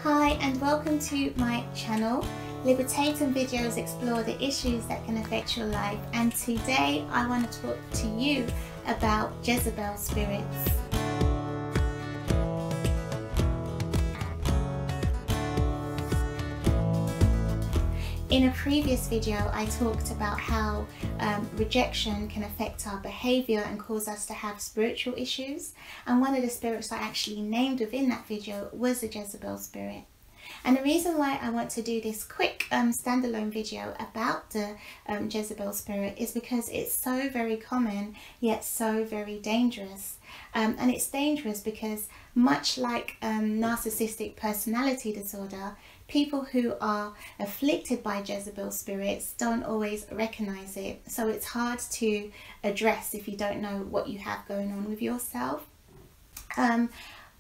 Hi and welcome to my channel. Liberating videos explore the issues that can affect your life, and today I want to talk to you about Jezebel spirits. In a previous video I talked about how rejection can affect our behaviour and cause us to have spiritual issues, and one of the spirits I actually named within that video was the Jezebel spirit. And the reason why I want to do this quick standalone video about the Jezebel spirit is because it's so very common yet so very dangerous. And it's dangerous because, much like narcissistic personality disorder, people who are afflicted by Jezebel spirits don't always recognize it. So it's hard to address if you don't know what you have going on with yourself.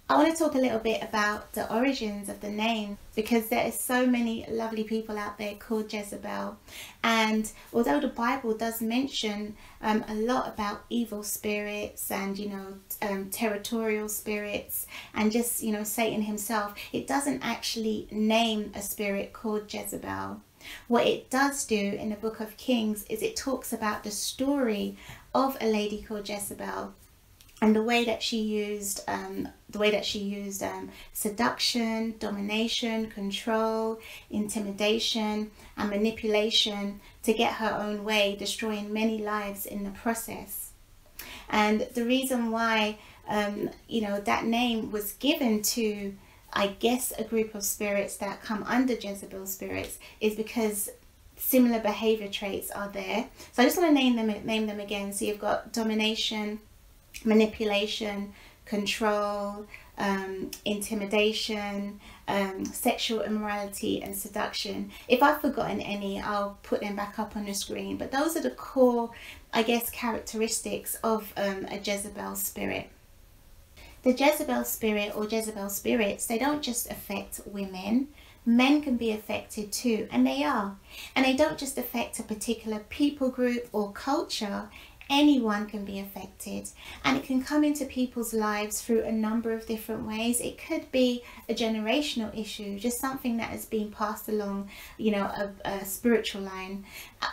I want to talk a little bit about the origins of the name, because there is so many lovely people out there called Jezebel, and although the Bible does mention a lot about evil spirits and territorial spirits and just Satan himself, it doesn't actually name a spirit called Jezebel. What it does do in the book of Kings is it talks about the story of a lady called Jezebel, and the way that she used seduction, domination, control, intimidation and manipulation to get her own way, destroying many lives in the process. And the reason why that name was given to, I guess, a group of spirits that come under Jezebel spirits is because similar behavior traits are there. So I just want to name them again. So you've got domination, manipulation, control, intimidation, sexual immorality and seduction. If I've forgotten any, I'll put them back up on the screen, but those are the core, I guess, characteristics of a Jezebel spirit. The Jezebel spirit or Jezebel spirits, they don't just affect women. Men can be affected too, and they are. And they don't just affect a particular people group or culture. Anyone can be affected, and it can come into people's lives through a number of different ways. It could be a generational issue, just something that has been passed along, a spiritual line,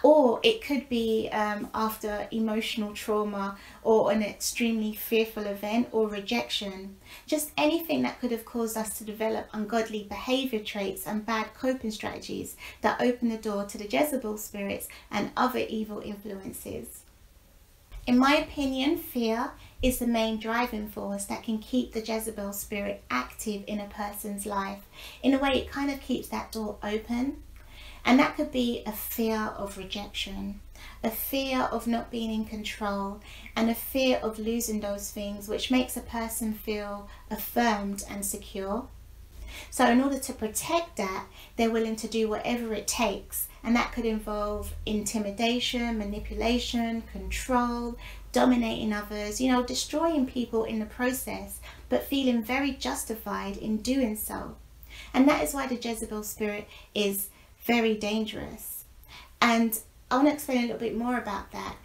or it could be after emotional trauma or an extremely fearful event or rejection. Just anything that could have caused us to develop ungodly behavior traits and bad coping strategies that open the door to the Jezebel spirits and other evil influences. In my opinion, fear is the main driving force that can keep the Jezebel spirit active in a person's life. In a way, it kind of keeps that door open. And that could be a fear of rejection, a fear of not being in control, and a fear of losing those things, which makes a person feel affirmed and secure. So in order to protect that, they're willing to do whatever it takes. And that could involve intimidation, manipulation, control, dominating others, destroying people in the process, but feeling very justified in doing so. And that is why the Jezebel spirit is very dangerous. And I want to explain a little bit more about that.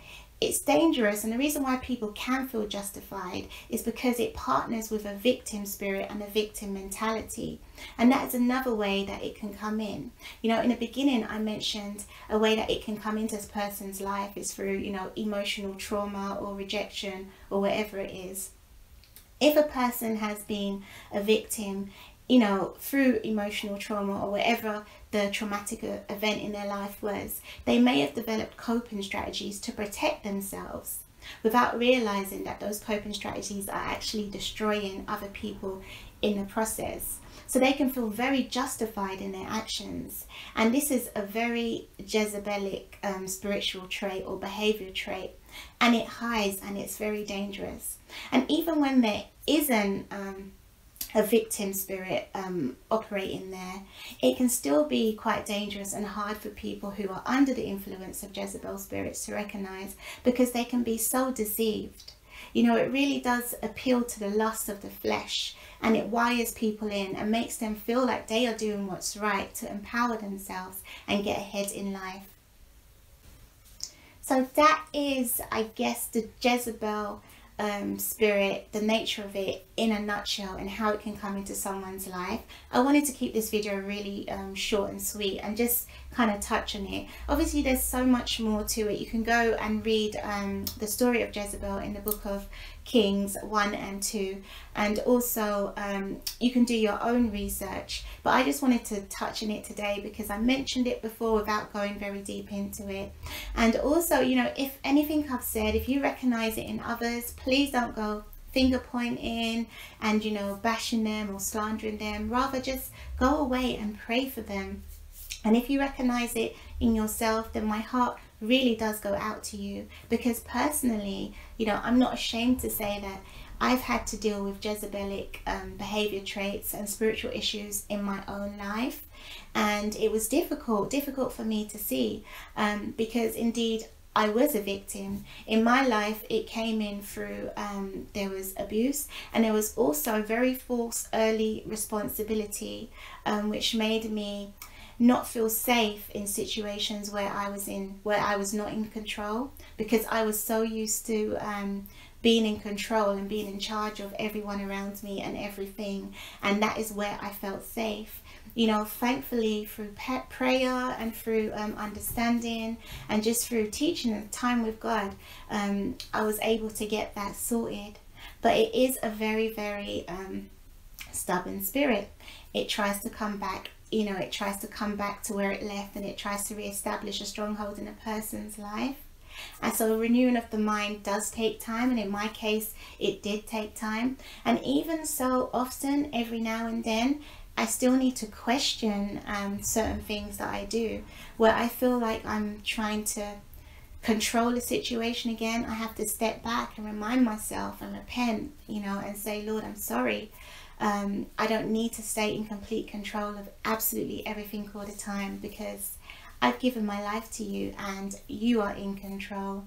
It's dangerous, and the reason why people can feel justified is because it partners with a victim spirit and a victim mentality. And that is another way that it can come in. In the beginning I mentioned a way that it can come into a person's life is through, emotional trauma or rejection or whatever it is. If a person has been a victim, through emotional trauma or whatever the traumatic event in their life was, they may have developed coping strategies to protect themselves without realizing that those coping strategies are actually destroying other people in the process. So they can feel very justified in their actions. And this is a very Jezebelic spiritual trait or behavior trait. And it hides, and it's very dangerous. And even when there isn't a victim spirit operating there, it can still be quite dangerous and hard for people who are under the influence of Jezebel spirits to recognize, because they can be so deceived. It really does appeal to the lust of the flesh, and it wires people in and makes them feel like they are doing what's right to empower themselves and get ahead in life. So that is, I guess, the Jezebel spirit, the nature of it in a nutshell and how it can come into someone's life. I wanted to keep this video really short and sweet and just kind of touch on it. Obviously there's so much more to it. You can go and read the story of Jezebel in the book of Kings 1 and 2, and also you can do your own research, but I just wanted to touch on it today because I mentioned it before without going very deep into it. And also, you know, if anything I've said, if you recognize it in others, please don't go finger pointing and, you know, bashing them or slandering them. Rather just go away and pray for them. And if you recognize it in yourself, then my heart really does go out to you, because personally, you know, I'm not ashamed to say that I've had to deal with Jezebelic behavior traits and spiritual issues in my own life, and it was difficult for me to see, because indeed I was a victim. In my life, it came in through, there was abuse, and there was also very false early responsibility, which made me not feel safe in situations where I was not in control, because I was so used to being in control and being in charge of everyone around me and everything, and that is where I felt safe. You know, thankfully through prayer and through understanding and just through teaching and time with God, I was able to get that sorted. But it is a very, very stubborn spirit. It tries to come back, you know, it tries to come back to where it left, and it tries to re-establish a stronghold in a person's life. And so renewing of the mind does take time, and in my case it did take time. And even so, often every now and then I still need to question certain things that I do, where I feel like I'm trying to control the situation again. I have to step back and remind myself and repent, you know, and say, Lord, I'm sorry. I don't need to stay in complete control of absolutely everything all the time, because I've given my life to you and you are in control.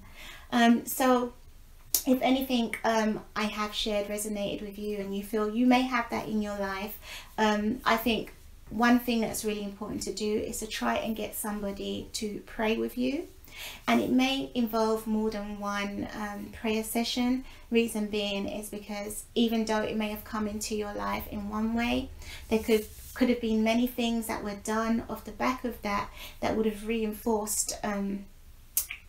So if anything I have shared resonated with you and you feel you may have that in your life, I think one thing that's really important to do is to try and get somebody to pray with you. And it may involve more than one prayer session. Reason being is because even though it may have come into your life in one way, there could have been many things that were done off the back of that would have reinforced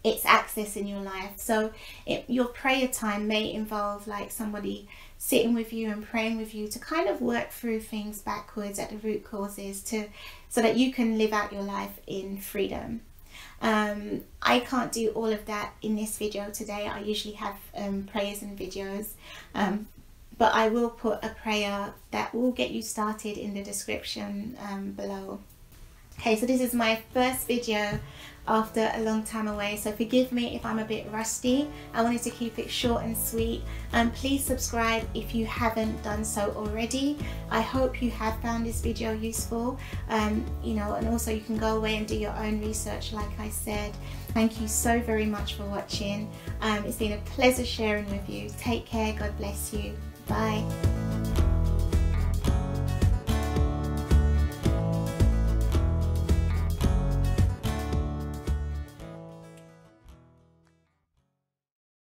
its access in your life. So your prayer time may involve like somebody sitting with you and praying with you to kind of work through things backwards at the root causes, so that you can live out your life in freedom. I can't do all of that in this video today. I usually have prayers and videos, but I will put a prayer that will get you started in the description below. Okay, so this is my first video after a long time away, so forgive me if I'm a bit rusty. I wanted to keep it short and sweet. Please subscribe if you haven't done so already. I hope you have found this video useful, you know, and also you can go away and do your own research like I said. Thank you so very much for watching. It's been a pleasure sharing with you. Take care. God bless you. Bye.